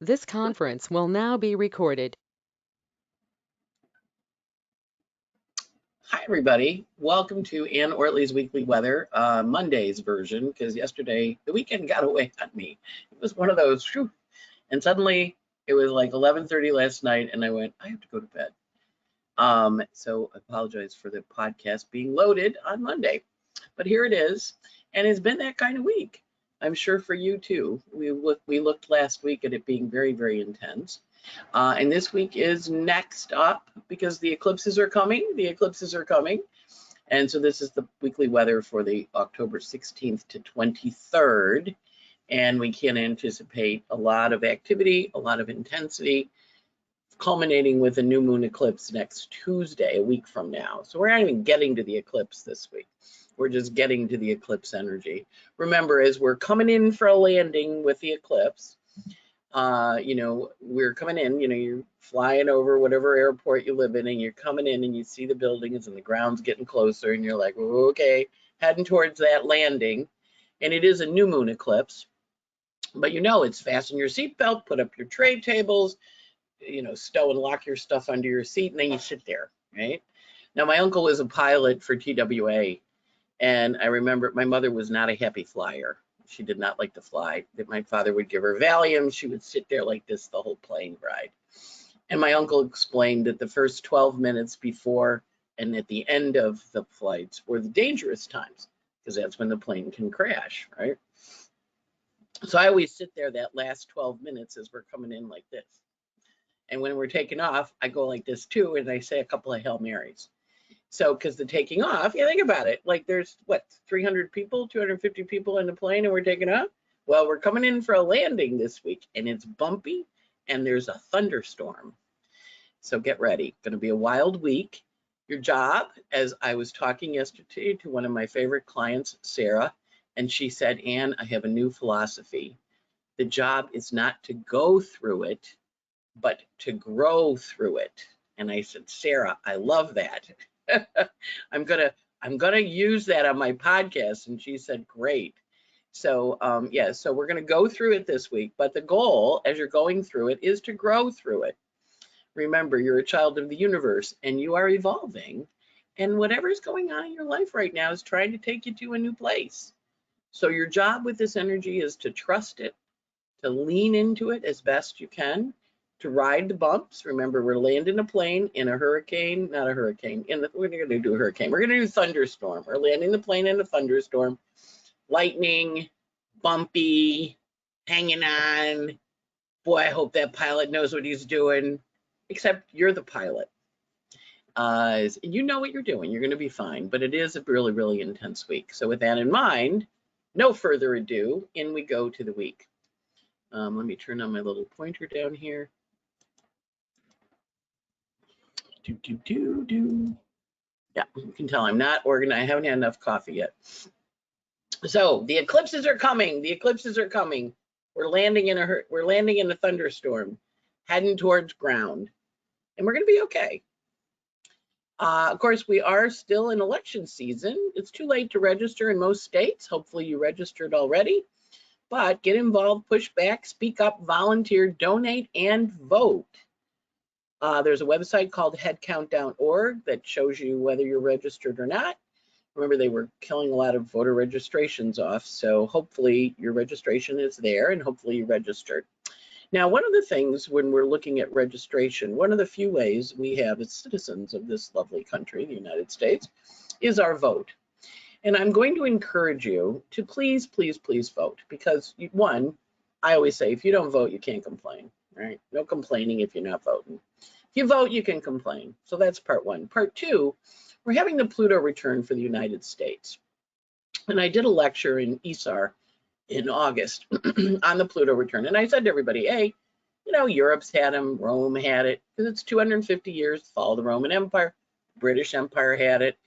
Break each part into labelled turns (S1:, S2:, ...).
S1: This conference will now be recorded.
S2: Hi, everybody. Welcome to Ann Ortelee's Weekly Weather, Monday's version, because yesterday, the weekend got away on me. It was one of those, whew, and suddenly it was like 11:30 last night, and I went, I have to go to bed. So I apologize for the podcast being loaded on Monday, but here it is, and it's been that kind of week. I'm sure for you too. We looked last week at it being very, very intense. And this week is next up because the eclipses are coming. The eclipses are coming. And so this is the weekly weather for the October 16th to 23rd. And we can anticipate a lot of activity, a lot of intensity, culminating with a new moon eclipse next Tuesday, a week from now. So we're not even getting to the eclipse this week. We're just getting to the eclipse energy. Remember, as we're coming in for a landing with the eclipse, we're coming in, you're flying over whatever airport you live in, and you're coming in and you see the buildings and the ground's getting closer, and you're like, oh, okay, heading towards that landing. And it is a new moon eclipse, but it's fasten your seatbelt, put up your tray tables, stow and lock your stuff under your seat, and then you sit there, right? Now, my uncle was a pilot for TWA, and I remember my mother was not a happy flyer. She did not like to fly. That my father would give her Valium. She would sit there like this the whole plane ride. And my uncle explained that the first 12 minutes before and at the end of the flights were the dangerous times, because that's when the plane can crash, right? So I always sit there that last 12 minutes as we're coming in like this. And when we're taking off, I go like this too, and I say a couple of Hail Marys. So, because the taking off, think about it, like there's 300 people, 250 people in the plane, and we're taking off. Well, we're coming in for a landing this week, and it's bumpy, and there's a thunderstorm. So get ready. Going to be a wild week. Your job, as I was talking yesterday to one of my favorite clients, Sarah, and she said, Ann, I have a new philosophy. The job is not to go through it, but to grow through it. And I said, Sarah, I love that. I'm gonna use that on my podcast. And she said, great. So so we're gonna go through it this week, but the goal as you're going through it is to grow through it. Remember, you're a child of the universe and you are evolving, and whatever's going on in your life right now is trying to take you to a new place. So your job with this energy is to trust it, to lean into it as best you can, to ride the bumps. Remember, we're landing a plane in a hurricane, not a hurricane. We're going to do a hurricane. We're going to do thunderstorm. We're landing the plane in a thunderstorm, lightning, bumpy, hanging on. Boy, I hope that pilot knows what he's doing. Except you're the pilot. You know what you're doing. You're going to be fine. But it is a really, really intense week. So with that in mind, no further ado, in we go to the week. Let me turn on my little pointer down here. Yeah, you can tell I'm not organized. I haven't had enough coffee yet. So the eclipses are coming. The eclipses are coming. We're landing in a thunderstorm, heading towards ground, and we're going to be okay. Of course, we are still in election season. It's too late to register in most states. Hopefully, you registered already. But get involved, push back, speak up, volunteer, donate, and vote. There's a website called headcount.org that shows you whether you're registered or not. Remember, they were killing a lot of voter registrations off, so hopefully your registration is there and hopefully you registered. Now, one of the things when we're looking at registration, one of the few ways we have as citizens of this lovely country, the United States, is our vote. And I'm going to encourage you to please, please, please vote, because one, I always say, if you don't vote, you can't complain, right? No complaining if you're not voting. If you vote, you can complain. So that's part one. Part two, we're having the Pluto return for the United States. And I did a lecture in ESAR in August on the Pluto return. And I said to everybody, hey, Europe's had them, Rome had it, because it's 250 years, the fall of the Roman Empire. British Empire had it.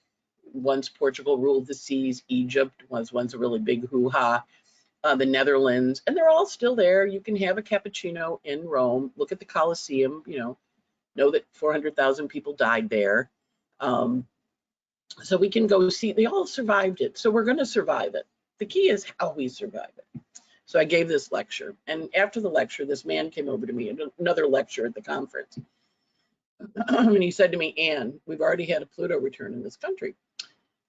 S2: Once Portugal ruled the seas, Egypt was once a really big hoo-ha, the Netherlands, and they're all still there. You can have a cappuccino in Rome, look at the Colosseum, know that 400,000 people died there. So we can go see, they all survived it. So we're going to survive it. The key is how we survive it. So I gave this lecture, and after the lecture, this man came over to me at another lecture at the conference. And he said to me, Anne, we've already had a Pluto return in this country.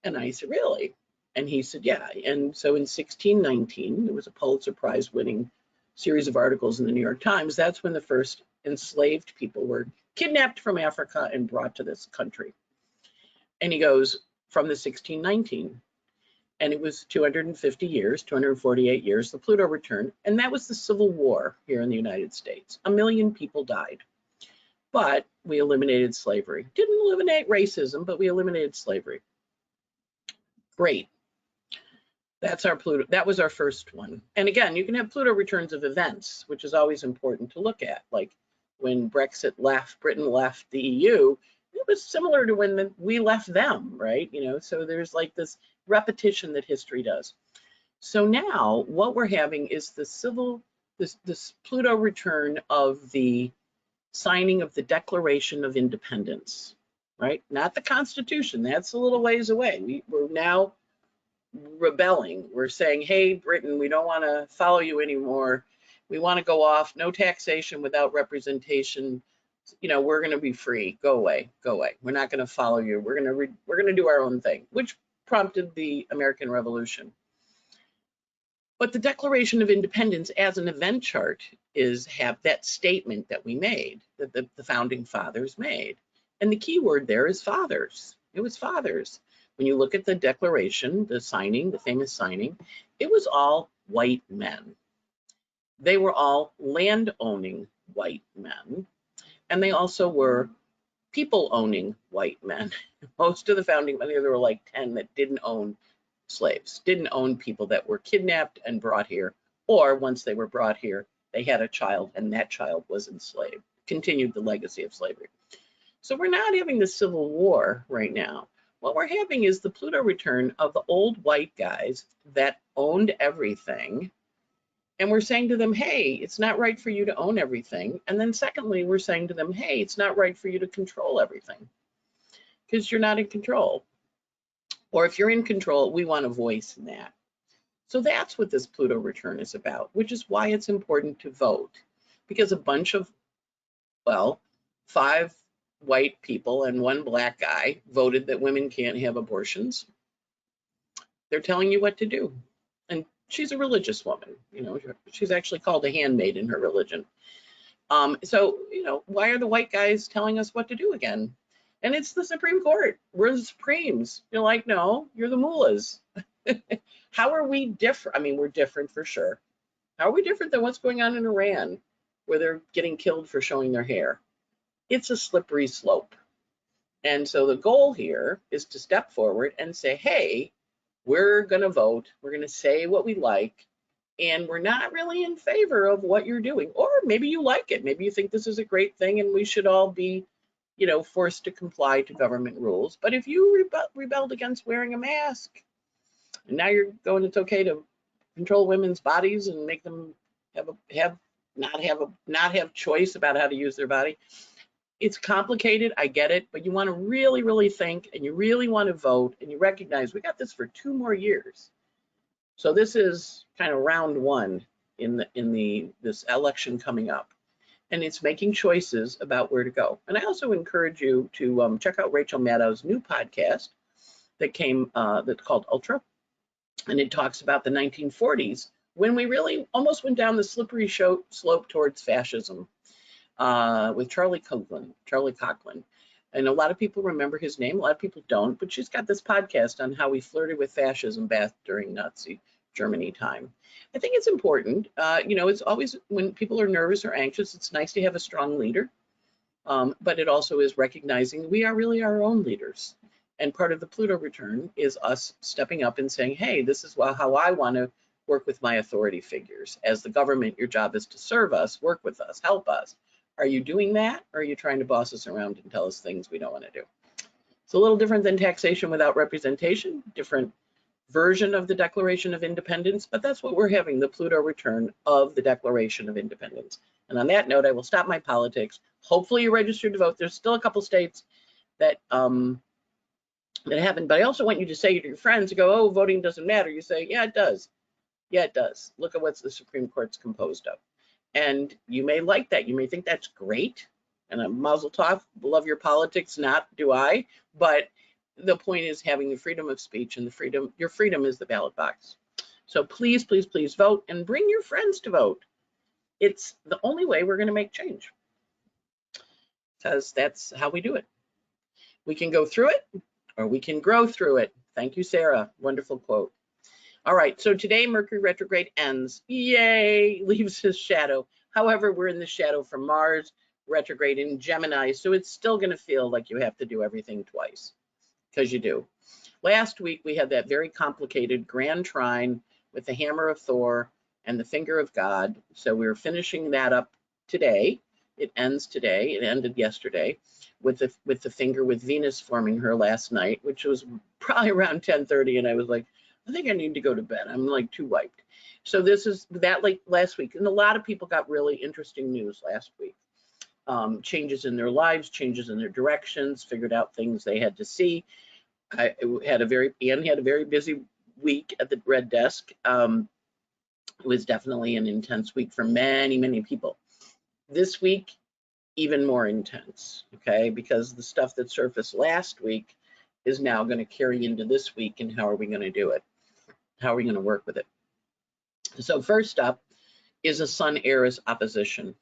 S2: And I said, really? And he said, yeah. And so in 1619, there was a Pulitzer Prize winning series of articles in the New York Times. That's when the first enslaved people were kidnapped from Africa and brought to this country. And he goes, from the 1619. And it was 250 years, 248 years, the Pluto return. And that was the Civil War here in the United States. 1 million people died. But we eliminated slavery. Didn't eliminate racism, but we eliminated slavery. Great. That's our Pluto. That was our first one. And again, you can have Pluto returns of events, which is always important to look at. Like when Brexit left, Britain left the EU, it was similar to when we left them, right? You know, so there's like this repetition that history does. So now what we're having is this Pluto return of the signing of the Declaration of Independence, right? Not the Constitution. That's a little ways away. We're now rebelling. We're saying, hey, Britain, we don't want to follow you anymore. We want to go off. No taxation without representation. You know, we're going to be free. Go away. Go away. We're not going to follow you. We're going to do our own thing, which prompted the American Revolution. But the Declaration of Independence as an event chart have that statement that we made, that the founding fathers made. And the key word there is fathers. It was fathers. When you look at the declaration, the signing, the famous signing, it was all white men. They were all land-owning white men. And they also were people-owning white men. Most of the founding men, there were like 10 that didn't own slaves, didn't own people that were kidnapped and brought here, or once they were brought here, they had a child and that child was enslaved, continued the legacy of slavery. So we're not having the Civil War right now. What we're having is the Pluto return of the old white guys that owned everything. And we're saying to them, hey, it's not right for you to own everything. And then secondly, we're saying to them, hey, it's not right for you to control everything because you're not in control. Or if you're in control, we want a voice in that. So that's what this Pluto return is about, which is why it's important to vote. Because a bunch of, well, 5 white people and 1 black guy voted that women can't have abortions. They're telling you what to do. And she's a religious woman, you know, she's actually called a handmaid in her religion. So, you know, why are the white guys telling us what to do again? And it's the Supreme Court. We're the Supremes. You're like, no, you're the mullahs. How are we different? I mean, we're different for sure. How are we different than what's going on in Iran, where they're getting killed for showing their hair? It's a slippery slope. And so the goal here is to step forward and say, hey, we're going to vote. We're going to say what we like. And we're not really in favor of what you're doing. Or maybe you like it. Maybe you think this is a great thing and we should all be, you know, forced to comply to government rules. But if you rebelled against wearing a mask, and now you're going, it's okay to control women's bodies and make them not have choice about how to use their body. It's complicated, I get it, but you want to really, really think, and you really want to vote, and you recognize we got this for 2 more years. So this is kind of round 1 in this election coming up. And it's making choices about where to go. And I also encourage you to check out Rachel Maddow's new podcast that's called Ultra. And it talks about the 1940s, when we really almost went down the slippery slope towards fascism with Charlie Coughlin. And a lot of people remember his name, a lot of people don't, but she's got this podcast on how we flirted with fascism back during Nazi Germany time. I think it's important. You know, it's always when people are nervous or anxious, it's nice to have a strong leader. But it also is recognizing we are really our own leaders. And part of the Pluto return is us stepping up and saying, hey, this is how I want to work with my authority figures. As the government, your job is to serve us, work with us, help us. Are you doing that? Or are you trying to boss us around and tell us things we don't want to do? It's a little different than taxation without representation, different version of the Declaration of Independence, but that's what we're having, the Pluto return of the Declaration of Independence. And on that note, I will stop my politics. Hopefully you're registered to vote. There's still a couple states that haven't, but I also want you to say to your friends, go, oh, voting doesn't matter. You say, yeah, it does. Yeah, it does. Look at what the Supreme Court's composed of. And you may like that. You may think that's great. And a mazel tov, love your politics, not do I. But the point is having the freedom of speech, and your freedom is the ballot box. So please, please, please vote, and bring your friends to vote. It's the only way we're going to make change, because that's how we do it. We can go through it, or we can grow through it. Thank you, Sarah. Wonderful quote. All right, so today Mercury retrograde ends. Yay, leaves his shadow. However, we're in the shadow from Mars retrograde in Gemini, so it's still going to feel like you have to do everything twice, because you do. Last week, we had that very complicated grand trine with the hammer of Thor and the finger of God. So we're finishing that up today. It ends today. It ended yesterday with the finger with Venus forming her last night, which was probably around 10:30, and I was like, I think I need to go to bed. I'm like too wiped. So this is that like last week. And a lot of people got really interesting news last week. Changes in their lives, changes in their directions, figured out things they had to see. Anne had a very busy week at the Red Desk. It was definitely an intense week for many, many people. This week, even more intense, okay? Because the stuff that surfaced last week is now going to carry into this week, and how are we going to do it? How are we going to work with it? So first up is a Sun-Heiress opposition.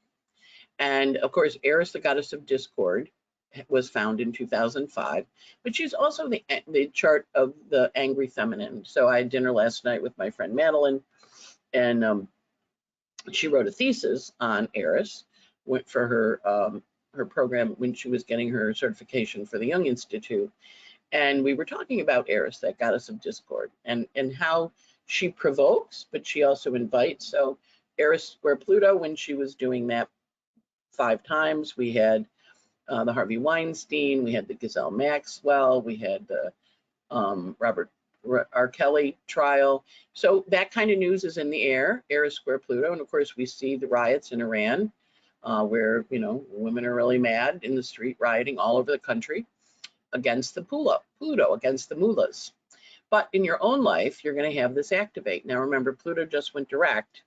S2: And of course, Heiress, the goddess of discord, was found in 2005, but she's also the chart of the angry feminine. So I had dinner last night with my friend Madeline, and she wrote a thesis on Heiress for her program when she was getting her certification for the Young Institute. And we were talking about Heiress, that goddess of discord, and how she provokes, but she also invites. So Heiress square Pluto, when she was doing that 5 times, we had the Harvey Weinstein, we had the Ghislaine Maxwell, we had the Robert R. Kelly trial. So that kind of news is in the air, Heiress square Pluto. And of course, we see the riots in Iran, where, women are really mad in the street, rioting all over the country against the Pluto, against the mullahs. But in your own life, you're going to have this activate. Now, remember, Pluto just went direct.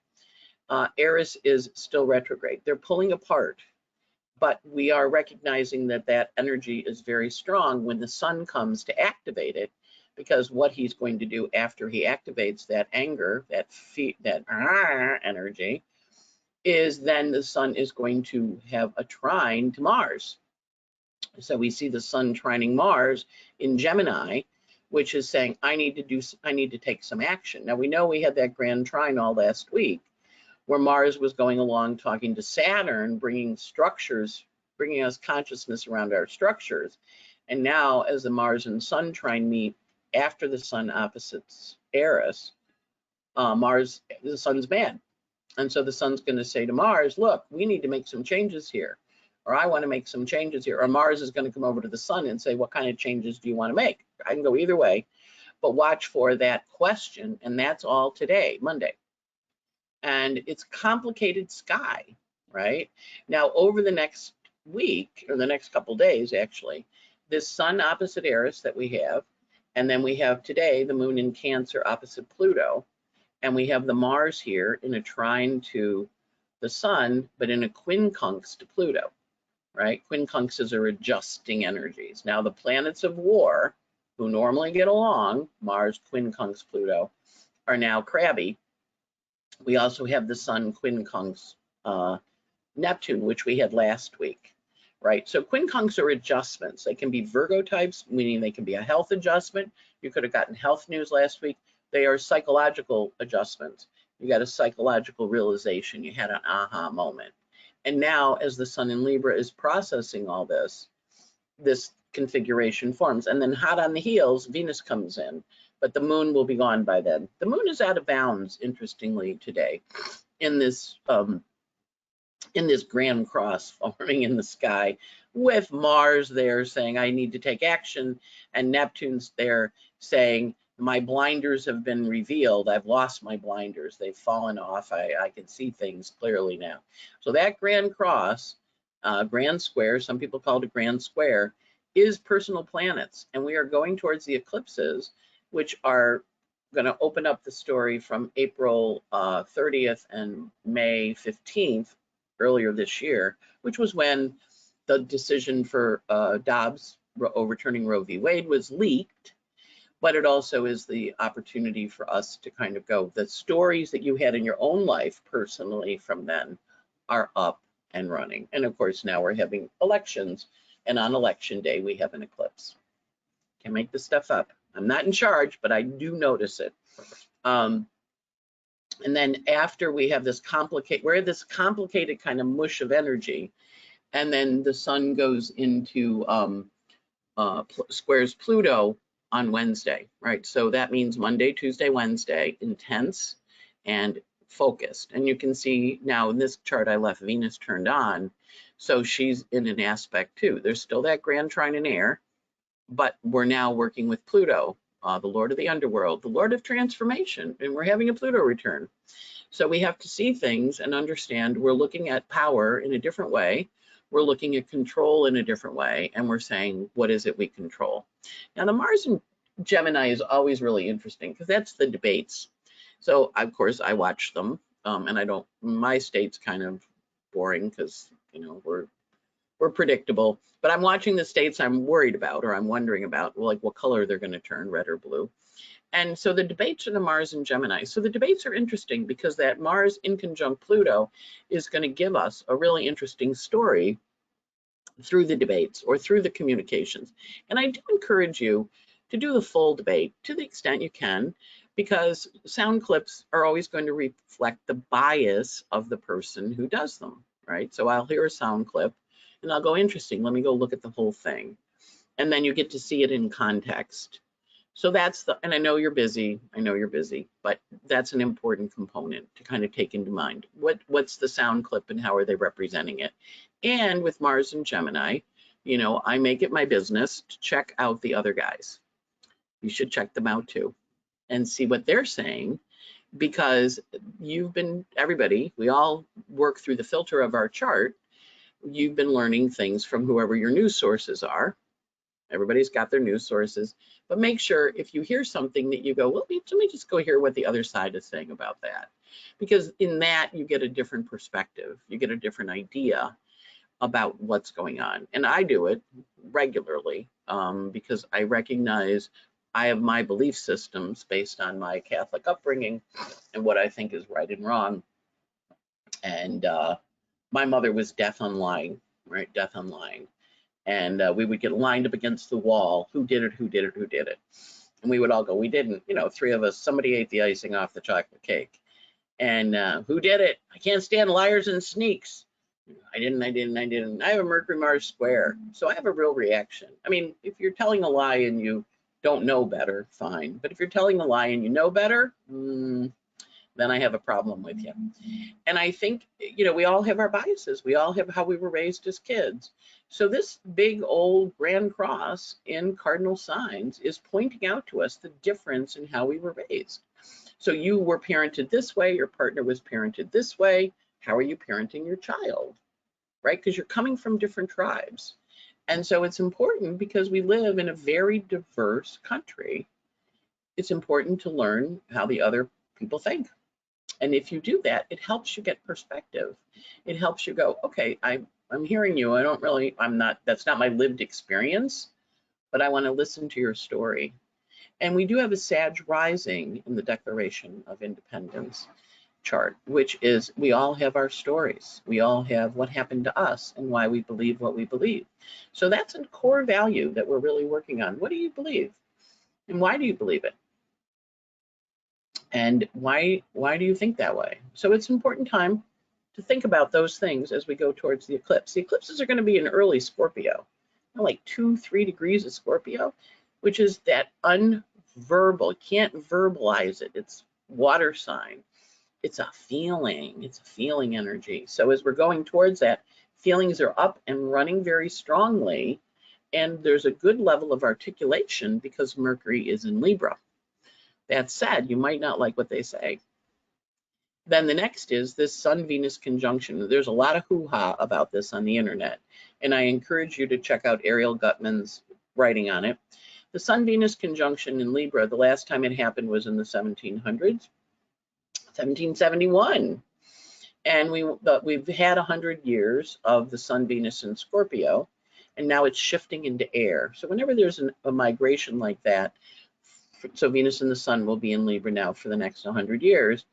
S2: Heiress is still retrograde. They're pulling apart. But we are recognizing that that energy is very strong when the sun comes to activate it, because what he's going to do after he activates that anger, that energy, is then the sun is going to have a trine to Mars. So we see the sun trining Mars in Gemini, which is saying, I need to take some action. Now we know we had that grand trine all last week, where Mars was going along talking to Saturn, bringing us consciousness around our structures. And now, as the Mars and Sun trine meet after the Sun opposites Heiress, the Sun's mad. And so the Sun's going to say to Mars, look, we need to make some changes here, or I want to make some changes here. Or Mars is going to come over to the Sun and say, what kind of changes do you want to make? I can go either way, but watch for that question. And that's all today, Monday. And it's complicated sky, right? Now, over the next week, or the next couple days, actually, this Sun opposite Heiress that we have, and then we have today the Moon in Cancer opposite Pluto, and we have the Mars here in a trine to the Sun, but in a quincunx to Pluto, right? Quincunxes are adjusting energies. Now, the planets of war, who normally get along, Mars, quincunx, Pluto, are now crabby. We also have the Sun quincunx Neptune, which we had last week, right? So quincunx are adjustments. They can be Virgo types, meaning they can be a health adjustment. You could have gotten health news last week. They are psychological adjustments. You got a psychological realization. You had an aha moment. And now, as the Sun in Libra is processing all this, this configuration forms. And then hot on the heels, Venus comes in, but the Moon will be gone by then. The Moon is out of bounds, interestingly, today in this grand cross forming in the sky, with Mars there saying, I need to take action, and Neptune's there saying, my blinders have been revealed. I've lost my blinders. They've fallen off. I can see things clearly now. So that grand cross, grand square, some people call it a grand square, is personal planets. And we are going towards the eclipses, which are going to open up the story from April 30th and May 15th earlier this year, which was when the decision for Dobbs overturning Roe v. Wade was leaked. But it also is the opportunity for us to kind of go, the stories that you had in your own life personally from then are up and running. And of course, now we're having elections, and on election day, we have an eclipse. Can't make this stuff up. I'm not in charge, but I do notice it. And then after we have this complicated kind of mush of energy, and then the sun goes into squares Pluto on Wednesday, right? So that means Monday, Tuesday, Wednesday, intense and focused. And you can see now in this chart, I left Venus turned on. So she's in an aspect too. There's still that grand trine in air, but we're now working with Pluto, the Lord of the underworld, the Lord of transformation, and we're having a Pluto return. So we have to see things and understand we're looking at power in a different way. We're looking at control in a different way, and we're saying, what is it we control? Now, the Mars in Gemini is always really interesting because that's the debates. So, of course, I watch them, and my state's kind of boring because, you know, we're predictable. But I'm watching the states I'm worried about or I'm wondering about, like what color they're going to turn, red or blue. And so the debates are the Mars in Gemini. So the debates are interesting because that Mars in conjunct Pluto is going to give us a really interesting story through the debates or through the communications. And I do encourage you to do the full debate to the extent you can, because sound clips are always going to reflect the bias of the person who does them, right? So I'll hear a sound clip and I'll go, interesting, let me go look at the whole thing. And then you get to see it in context. So that's and I know you're busy, but that's an important component to kind of take into mind. What's the sound clip and how are they representing it? And with Mars and Gemini, you know, I make it my business to check out the other guys. You should check them out too and see what they're saying, because everybody, we all work through the filter of our chart. You've been learning things from whoever your news sources are. Everybody's got their news sources, but make sure if you hear something that you go, well, let me just go hear what the other side is saying about that. Because in that, you get a different perspective. You get a different idea about what's going on. And I do it regularly because I recognize I have my belief systems based on my Catholic upbringing and what I think is right and wrong. And my mother was death on lying, right? Death on lying. And we would get lined up against the wall. Who did it? Who did it? Who did it? And we would all go, we didn't. You know, three of us, somebody ate the icing off the chocolate cake. And who did it? I can't stand liars and sneaks. I didn't. I have a Mercury Mars square. So I have a real reaction. I mean, if you're telling a lie and you don't know better, fine. But if you're telling a lie and you know better, then I have a problem with you. And I think, you know, we all have our biases. We all have how we were raised as kids. So this big old grand cross in cardinal signs is pointing out to us the difference in how we were raised. So you were parented this way, your partner was parented this way. How are you parenting your child, right? Because you're coming from different tribes. And so it's important because we live in a very diverse country. It's important to learn how the other people think. And if you do that, it helps you get perspective. It helps you go, okay, I'm hearing you. That's not my lived experience, but I want to listen to your story. And we do have a Sag rising in the Declaration of Independence chart, which is we all have our stories. We all have what happened to us and why we believe what we believe. So that's a core value that we're really working on. What do you believe? And why do you believe it? And why do you think that way? So it's an important time to think about those things as we go towards the eclipse. The eclipses are going to be in early Scorpio, like 2-3 degrees of Scorpio, which is that unverbal, can't verbalize it. It's water sign. It's a feeling. It's a feeling energy. So as we're going towards that, feelings are up and running very strongly, and there's a good level of articulation because Mercury is in Libra. That said, you might not like what they say. Then the next is this Sun-Venus conjunction. There's a lot of hoo-ha about this on the internet, and I encourage you to check out Ariel Gutman's writing on it. The Sun-Venus conjunction in Libra, the last time it happened was in the 1700s, 1771. And we've had 100 years of the Sun, Venus, and Scorpio, and now it's shifting into air. So whenever there's a migration like that, so Venus and the Sun will be in Libra now for the next 100 years,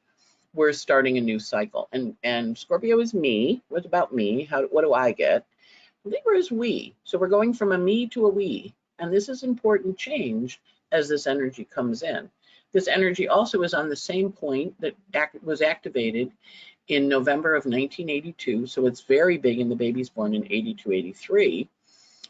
S2: we're starting a new cycle. And Scorpio is me. What's about me? What do I get? Libra is we. So we're going from a me to a we. And this is important change as this energy comes in. This energy also is on the same point that was activated in November of 1982. So it's very big in the babies born in 82, 83,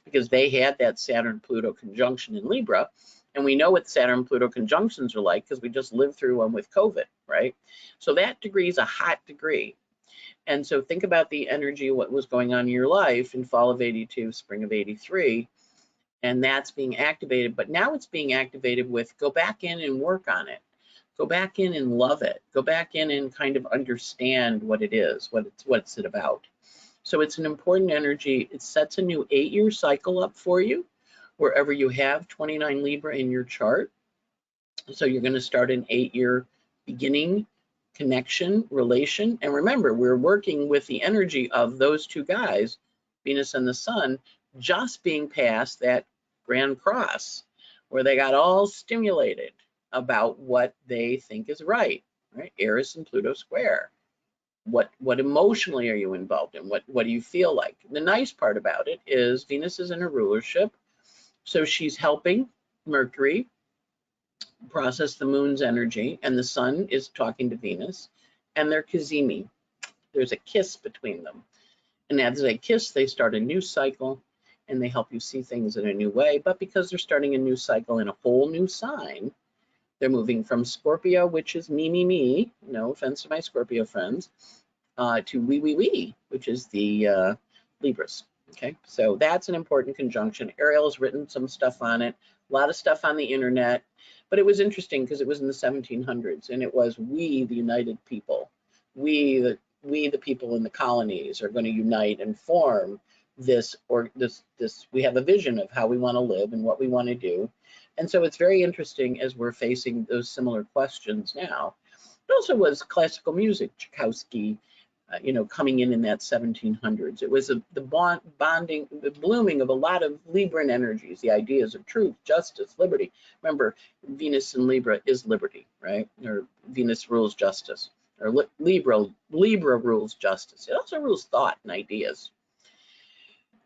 S2: because they had that Saturn-Pluto conjunction in Libra. And we know what Saturn-Pluto conjunctions are like because we just lived through one with COVID, right? So that degree is a hot degree. And so think about the energy, what was going on in your life in fall of 82, spring of 83, and that's being activated. But now it's being activated with go back in and work on it. Go back in and love it. Go back in and kind of understand what it is, what's it about. So it's an important energy. It sets a new 8-year cycle up for you, wherever you have 29 Libra in your chart. So you're going to start an 8-year beginning, connection, relation. And remember, we're working with the energy of those two guys, Venus and the Sun, just being past that Grand Cross, where they got all stimulated about what they think is right? Heiress and Pluto square. What emotionally are you involved in? What do you feel like? The nice part about it is Venus is in a rulership, so she's helping Mercury process the moon's energy, and the Sun is talking to Venus, and they're kazemi. There's a kiss between them. And as they kiss, they start a new cycle, and they help you see things in a new way. But because they're starting a new cycle in a whole new sign, they're moving from Scorpio, which is me, no offense to my Scorpio friends, to we, which is the Libras. Okay, so that's an important conjunction. Ariel has written some stuff on it, a lot of stuff on the internet, but it was interesting because it was in the 1700s, and it was we, the united people, we the people in the colonies are going to unite and form this, we have a vision of how we want to live and what we want to do. And so it's very interesting as we're facing those similar questions now. It also was classical music, Tchaikovsky, coming in that 1700s. It was the bonding, the blooming of a lot of Libran energies, the ideas of truth, justice, liberty. Remember, Venus in Libra is liberty, right? Or Venus rules justice, or Libra rules justice. It also rules thought and ideas.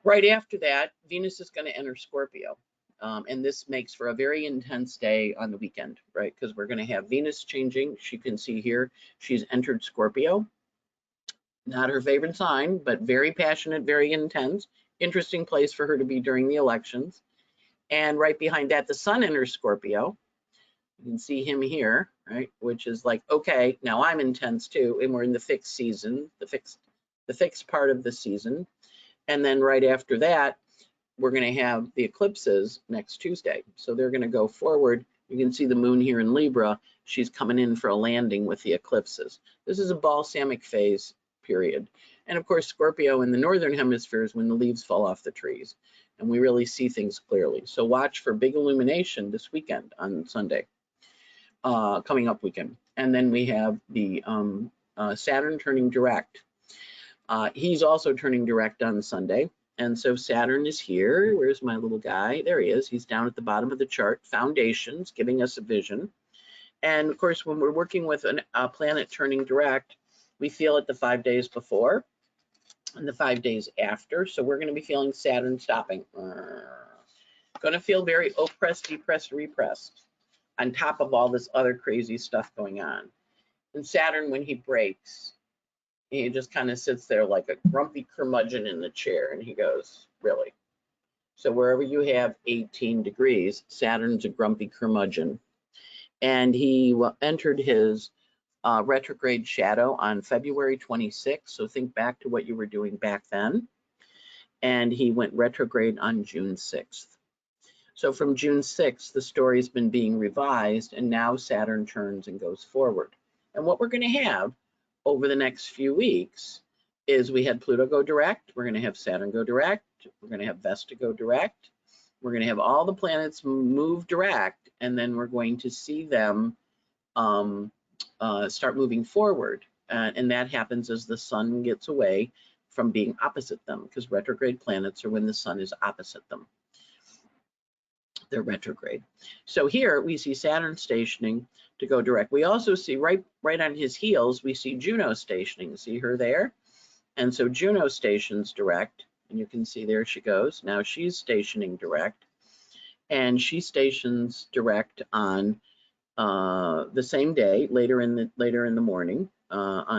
S2: Right after that, Venus is going to enter Scorpio. And this makes for a very intense day on the weekend, right? Because we're going to have Venus changing. You can see here, she's entered Scorpio. Not her favorite sign, but very passionate, very intense. Interesting place for her to be during the elections. And right behind that, the Sun enters Scorpio. You can see him here, right? Which is like, okay, now I'm intense too. And we're in the fixed season, the fixed part of the season. And then right after that, we're going to have the eclipses next Tuesday. So they're going to go forward. You can see the moon here in Libra. She's coming in for a landing with the eclipses. This is a balsamic phase period. And of course, Scorpio in the northern hemisphere is when the leaves fall off the trees and we really see things clearly. So watch for big illumination this weekend on Sunday, coming up weekend. And then we have the Saturn turning direct. He's also turning direct on Sunday. And so Saturn is here. Where's my little guy? There he is. He's down at the bottom of the chart, foundations, giving us a vision. And of course, when we're working with a planet turning direct, we feel it the 5 days before and the 5 days after. So we're going to be feeling Saturn stopping. Going to feel very oppressed, depressed, repressed on top of all this other crazy stuff going on. And Saturn, when he breaks, he just kind of sits there like a grumpy curmudgeon in the chair, and he goes, really? So wherever you have 18 degrees, Saturn's a grumpy curmudgeon. And he entered his retrograde shadow on February 26th. So think back to what you were doing back then. And he went retrograde on June 6th. So from June 6th, the story's been being revised, and now Saturn turns and goes forward. And what we're going to have over the next few weeks is we had Pluto go direct, we're going to have Saturn go direct, we're going to have Vesta go direct, We're going to have all the planets move direct, and then we're going to see them start moving forward. And that happens as the sun gets away from being opposite them, because retrograde planets are when the sun is opposite them. They're retrograde. So here we see Saturn stationing to go direct. We also see right on his heels, we see Juno stationing. See her there? And so Juno stations direct, and you can see there she goes. Now she's stationing direct, and she stations direct on the same day, later in the morning.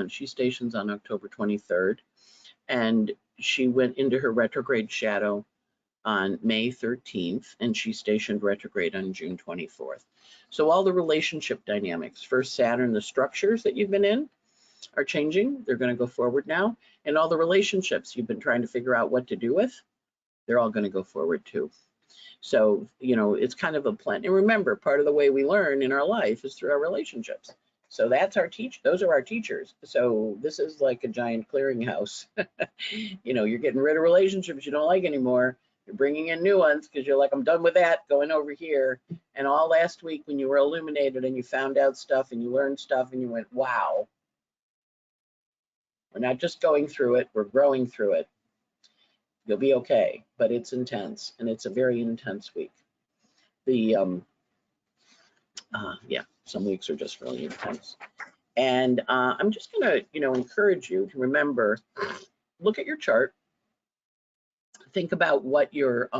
S2: She stations on October 23rd, and she went into her retrograde shadow on May 13th, and she stationed retrograde on June 24th. So all the relationship dynamics, first Saturn, the structures that you've been in are changing. They're going to go forward now. And all the relationships you've been trying to figure out what to do with, they're all going to go forward too. So, you know, it's kind of a plan. And remember, part of the way we learn in our life is through our relationships. So that's our those are our teachers. So this is like a giant clearinghouse. You know, you're getting rid of relationships you don't like anymore. You're bringing in new ones because you're like, I'm done with that, going over here. And all last week when you were illuminated and you found out stuff and you learned stuff and you went, wow. We're not just going through it, we're growing through it. You'll be okay, but it's intense, and it's a very intense week. Yeah, some weeks are just really intense. And I'm just gonna, you know, encourage you to remember, look at your chart, think about what your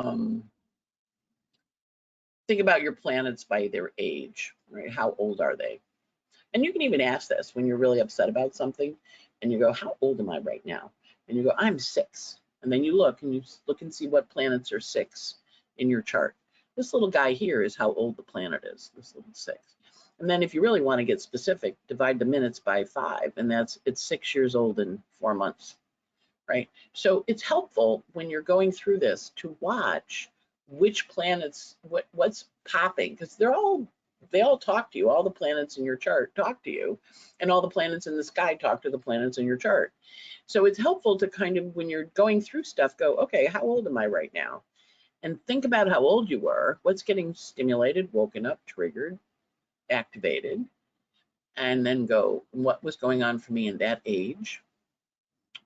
S2: planets by their age, right? How old are they? And you can even ask this when you're really upset about something, and you go, how old am I right now? And you go, I'm 6. And then you look and see what planets are 6 in your chart. This little guy here is how old the planet is, this little 6. And then if you really want to get specific, divide the minutes by 5, and it's 6 years old in 4 months, right? So it's helpful when you're going through this to watch which planets, what's popping, because they all talk to you. All the planets in your chart talk to you, and all the planets in the sky talk to the planets in your chart. So it's helpful to kind of, when you're going through stuff, go, okay, how old am I right now? And think about how old you were, what's getting stimulated, woken up, triggered, activated, and then go, what was going on for me in that age?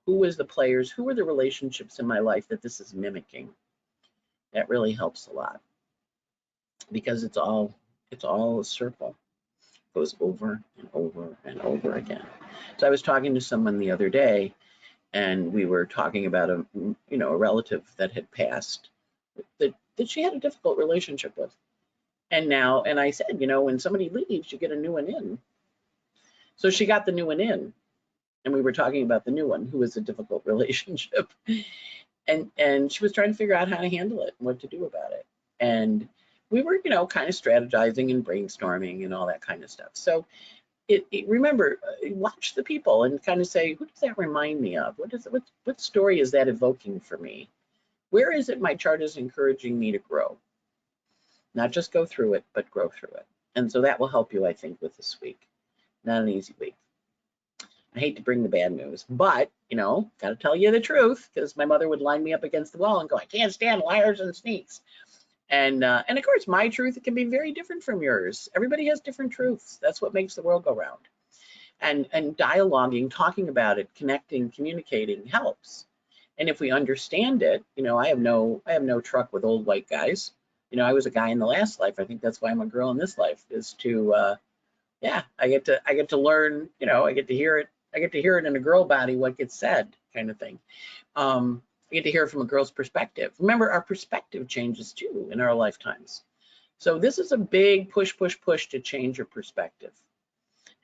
S2: Who was the players? Who were the relationships in my life that this is mimicking? That really helps a lot, because it's all a circle. It goes over and over and over again. So I was talking to someone the other day, and we were talking about a relative that had passed that she had a difficult relationship with. And I said, you know, when somebody leaves, you get a new one in. So she got the new one in, and we were talking about the new one, who was a difficult relationship. And she was trying to figure out how to handle it and what to do about it. And we were, you know, kind of strategizing and brainstorming and all that kind of stuff. So remember, watch the people and kind of say, who does that remind me of? What story is that evoking for me? Where is it my chart is encouraging me to grow? Not just go through it, but grow through it. And so that will help you, I think, with this week. Not an easy week. I hate to bring the bad news, but, you know, got to tell you the truth, because my mother would line me up against the wall and go, I can't stand liars and sneaks. And of course, my truth can be very different from yours. Everybody has different truths. That's what makes the world go round. And dialoguing, talking about it, connecting, communicating helps. And if we understand it, you know, I have no truck with old white guys. You know, I was a guy in the last life. I think that's why I'm a girl in this life, is to I get to learn, you know, I get to hear it in a girl body, what gets said, kind of thing. I get to hear it from a girl's perspective. Remember, our perspective changes too in our lifetimes. So this is a big push to change your perspective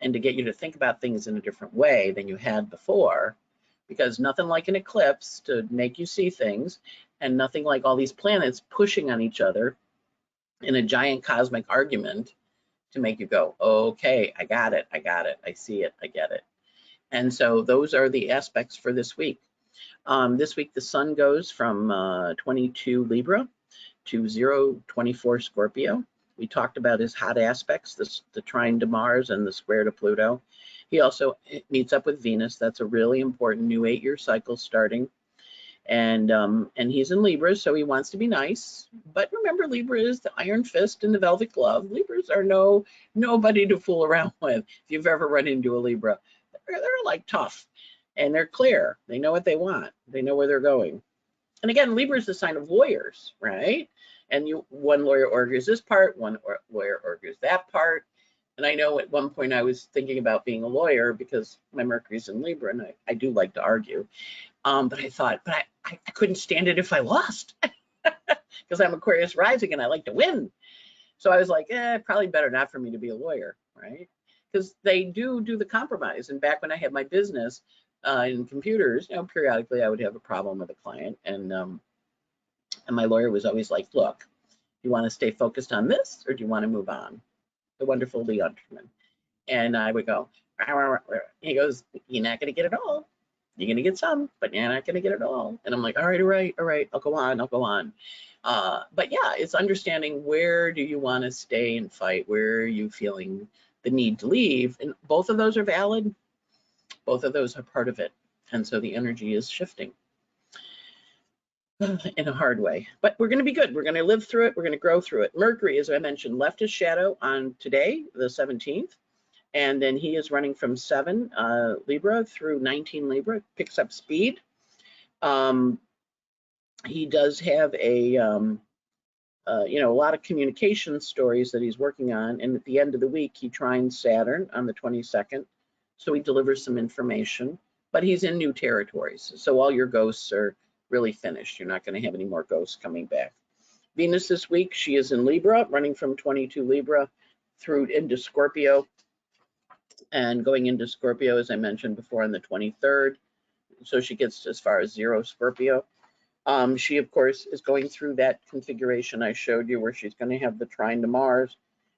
S2: and to get you to think about things in a different way than you had before, because nothing like an eclipse to make you see things, and nothing like all these planets pushing on each other in a giant cosmic argument to make you go, okay, I got it, I see it, I get it. And so those are the aspects for this week. This week, the sun goes from 22 Libra to 024 Scorpio. We talked about his hot aspects, the trine to Mars and the square to Pluto. He also meets up with Venus. That's a really important new 8-year cycle starting. And he's in Libra, so he wants to be nice. But remember, Libra is the iron fist and the velvet glove. Libras are nobody to fool around with. If you've ever run into a Libra, they're like tough, and they're clear. They know what they want. They know where they're going. And again, Libra is the sign of lawyers, right? And one lawyer argues this part, one lawyer argues that part. And I know at one point I was thinking about being a lawyer because my Mercury's in Libra, and I do like to argue. But I thought, but I couldn't stand it if I lost because I'm Aquarius rising and I like to win. So I was like, probably better not for me to be a lawyer, right? Because they do the compromise. And back when I had my business in computers, periodically I would have a problem with a client, and my lawyer was always like, look, you want to stay focused on this, or do you want to move on? The wonderful Lee Unterman. And I would go, he goes, you're not going to get it all. You're going to get some, but you're not going to get it all. And I'm like, all right, I'll go on. But yeah, it's understanding where do you want to stay and fight? Where are you feeling the need to leave? And both of those are valid. Both of those are part of it. And so the energy is shifting in a hard way. But we're going to be good. We're going to live through it. We're going to grow through it. Mercury, as I mentioned, left his shadow on today, the 17th. And then he is running from 7 Libra through 19 Libra, picks up speed. He does have a lot of communication stories that he's working on. And at the end of the week, he trines Saturn on the 22nd. So he delivers some information, but he's in new territories. So all your ghosts are really finished. You're not going to have any more ghosts coming back. Venus this week, she is in Libra, running from 22 Libra through into Scorpio. And going into Scorpio, as I mentioned before, on the 23rd. So she gets as far as 0 Scorpio. She, of course, is going through that configuration I showed you where she's going to have the trine to Mars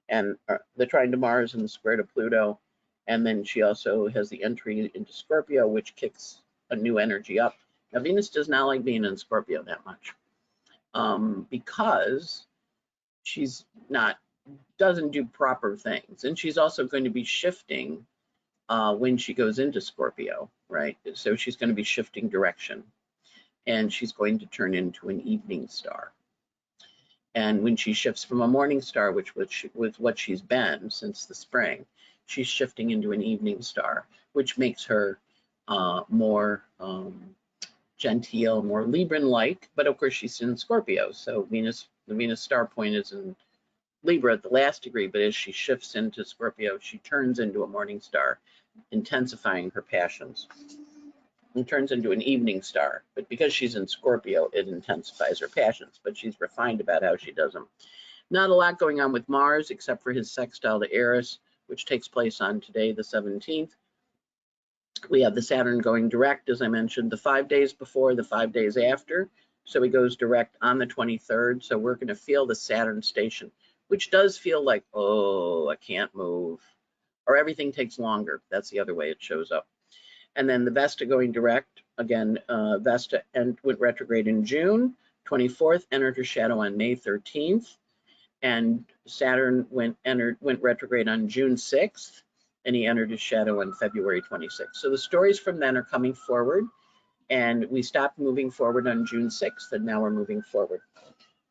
S2: and the trine to Mars and the square to Pluto. And then she also has the entry into Scorpio, which kicks a new energy up. Now, Venus does not like being in Scorpio that much because she's doesn't do proper things. And she's also going to be shifting when she goes into Scorpio, right? So she's going to be shifting direction, and she's going to turn into an evening star. And when she shifts from a morning star, which was what she's been since the spring, she's shifting into an evening star, which makes her more genteel, more Libran-like. But of course, she's in Scorpio, so the Venus star point is in Libra at the last degree, but as she shifts into Scorpio, she turns into a morning star, intensifying her passions, and turns into an evening star. But because she's in Scorpio, it intensifies her passions, but she's refined about how she does them. Not a lot going on with Mars, except for his sextile to Heiress, which takes place on today, the 17th. We have the Saturn going direct, as I mentioned, the 5 days before, the 5 days after. So he goes direct on the 23rd. So we're going to feel the Saturn station, which does feel like, oh, I can't move, or everything takes longer. That's the other way it shows up. And then the Vesta going direct, again, Vesta went retrograde in June 24th, entered her shadow on May 13th, and Saturn went retrograde on June 6th, and he entered his shadow on February 26th. So the stories from then are coming forward, and we stopped moving forward on June 6th, and now we're moving forward.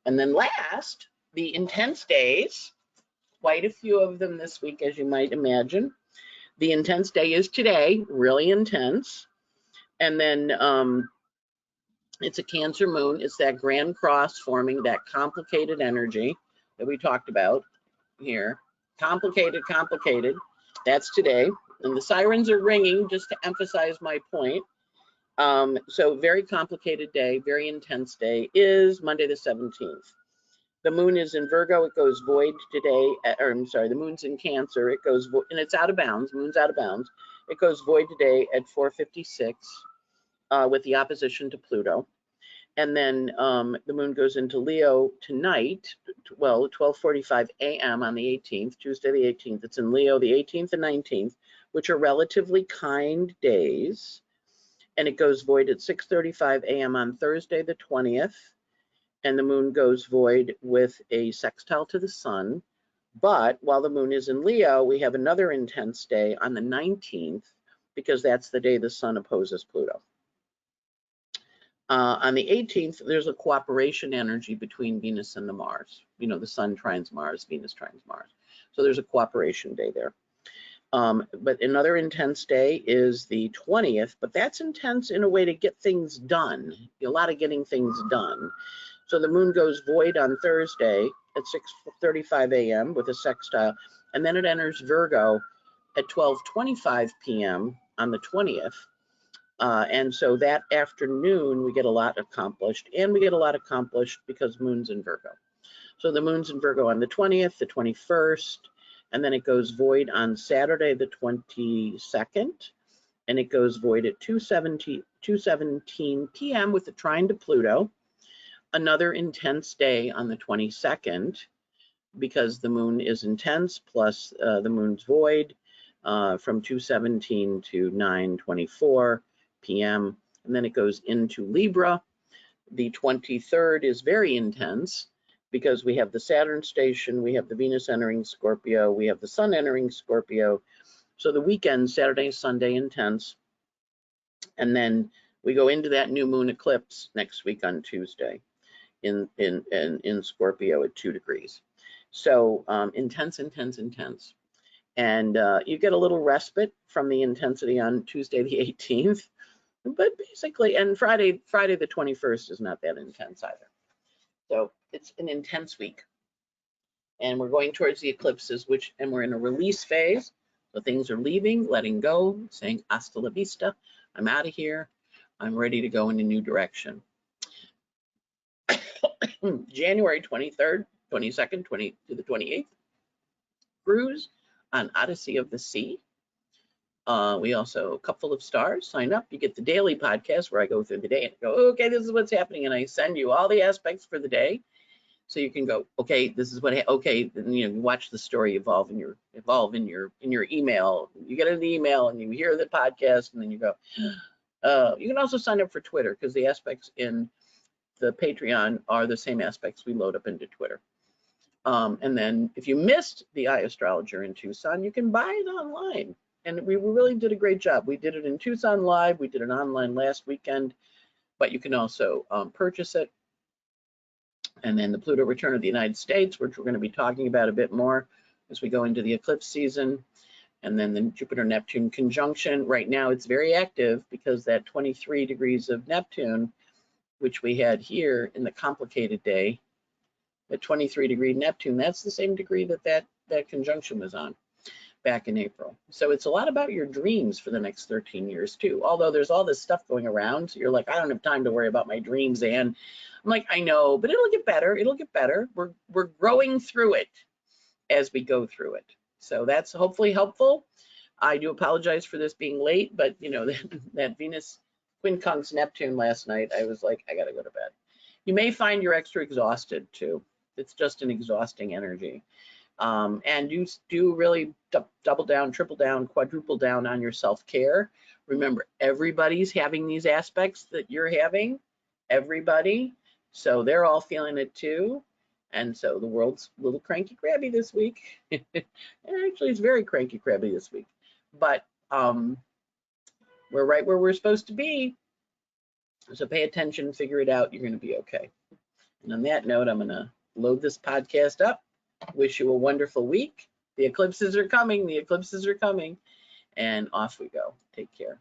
S2: And then last, the intense days, quite a few of them this week, as you might imagine. The intense day is today, really intense. And then it's a Cancer moon. It's that grand cross forming that complicated energy that we talked about here. Complicated. That's today. And the sirens are ringing just to emphasize my point. So very complicated day, very intense day is Monday the 17th. The moon is in Virgo, it goes void today, the moon's in Cancer, it goes, and it's out of bounds, moon's out of bounds. It goes void today at 4:56 with the opposition to Pluto. And then the moon goes into Leo tonight, 12:45 a.m. on the 18th, Tuesday the 18th. It's in Leo the 18th and 19th, which are relatively kind days. And it goes void at 6:35 a.m. on Thursday the 20th. And the moon goes void with a sextile to the sun. But while the moon is in Leo, we have another intense day on the 19th, because that's the day the sun opposes Pluto. On the 18th, there's a cooperation energy between Venus and the Mars. You know, the Sun trines Mars, Venus trines Mars. So there's a cooperation day there. But another intense day is the 20th, but that's intense in a way to get things done, a lot of getting things done. So the moon goes void on Thursday at 6:35 a.m. with a sextile, and then it enters Virgo at 12:25 p.m. on the 20th. And so that afternoon, we get a lot accomplished, and we get a lot accomplished because moon's in Virgo. So the moon's in Virgo on the 20th, the 21st, and then it goes void on Saturday, the 22nd, and it goes void at 2:17 p.m. with a trine to Pluto. Another intense day on the 22nd, because the moon is intense, plus the moon's void from 2:17 to 9:24 p.m. And then it goes into Libra. The 23rd is very intense because we have the Saturn station, we have the Venus entering Scorpio, we have the Sun entering Scorpio. So the weekend, Saturday, Sunday, intense. And then we go into that new moon eclipse next week on Tuesday in Scorpio at 2 degrees. So intense, intense, intense. And you get a little respite from the intensity on Tuesday the 18th, but basically, and Friday the 21st is not that intense either. So it's an intense week. And we're going towards the eclipses, and we're in a release phase. So things are leaving, letting go, saying hasta la vista. I'm out of here. I'm ready to go in a new direction. January 23rd, 22nd, to the 28th, cruise on Odyssey of the Sea. We also, a couple of stars, sign up. You get the daily podcast where I go through the day and go, okay, this is what's happening. And I send you all the aspects for the day. So you can go, okay, this is what, okay, and, you know, you watch the story evolve in your email. You get an email and you hear the podcast and then you go, you can also sign up for Twitter because the aspects in the Patreon are the same aspects we load up into Twitter. And then if you missed the iAstrologer in Tucson, you can buy it online. And we really did a great job. We did it in Tucson live. We did it online last weekend, but you can also purchase it. And then the Pluto return of the United States, which we're going to be talking about a bit more as we go into the eclipse season. And then the Jupiter-Neptune conjunction. Right now it's very active because that 23 degrees of Neptune, which we had here in the complicated day, at 23-degree Neptune, that's the same degree that conjunction was on back in April. So it's a lot about your dreams for the next 13 years too. Although there's all this stuff going around, so you're like, I don't have time to worry about my dreams, and I'm like, I know, but it'll get better. It'll get better. We're growing through it as we go through it. So that's hopefully helpful. I do apologize for this being late, but you know, that Venus quincunx Neptune last night, I was like, I gotta go to bed. You may find you're extra exhausted too. It's just an exhausting energy. And you do really double down, triple down, quadruple down on your self-care. Remember, everybody's having these aspects that you're having, everybody. So they're all feeling it too. And so the world's a little cranky crabby this week. And actually, it's very cranky crabby this week. But we're right where we're supposed to be. So pay attention, figure it out. You're going to be okay. And on that note, I'm going to load this podcast up. Wish you a wonderful week. The eclipses are coming. The eclipses are coming. And off we go. Take care.